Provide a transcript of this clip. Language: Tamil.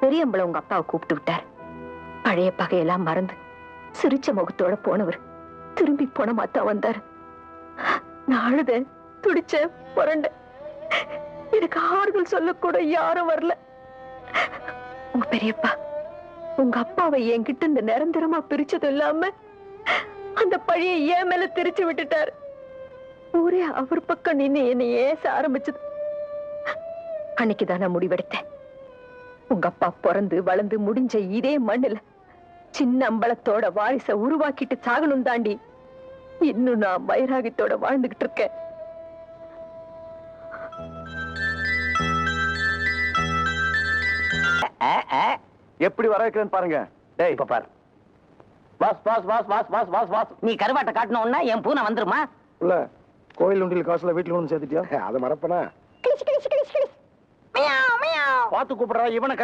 பெரியம்பளை உங்க அப்பாவை கூப்பிட்டு விட்டார். பழைய பகையெல்லாம் மறந்து சிரிச்ச முகத்தோட போனவர் திரும்பி போன மாத்தா வந்தார். நான் அழுத, துடிச்ச, புரண்ட. எனக்கு ஆறுதல் சொல்லக்கூட யாரும் வரல. உங்க பெரியப்பா உங்க அப்பாவை என்கிட்ட இந்த நிரந்தரமா பிரிச்சது இல்லாம அந்த பழியை ஏன் மேல திரிச்சு விட்டுட்டாரு. ஊரே அவர் பக்கம் நின்னு என்னை ஏச ஆரம்பிச்சது. அன்னைக்குதான் நான் முடிவெடுத்தேன். உங்க அப்பா பிறந்து வளர்ந்து முடிஞ்ச இதே மண்ணுல சின்ன அம்பலத்தோட வாரிச உருவாக்கிட்டு சாகணும் தாண்டி இன்னும் நான் வைராகியத்தோட வாழ்ந்துகிட்டு இருக்கேன். எப்படி வர வைக்கிறேன்னு பாருங்க. டேய் இப்ப பாரு. Was was was was was was was. நீ கருவாட்டை காட்டணும்னா என் பூனை வந்துருமா? இல்ல கோயில் உண்டியல் காசுல வீட்டுல ஒண்ணு சேர்த்துட்டியா? அதை மறப்பனா? பார்த்து கூப்பிடுறா இவனை.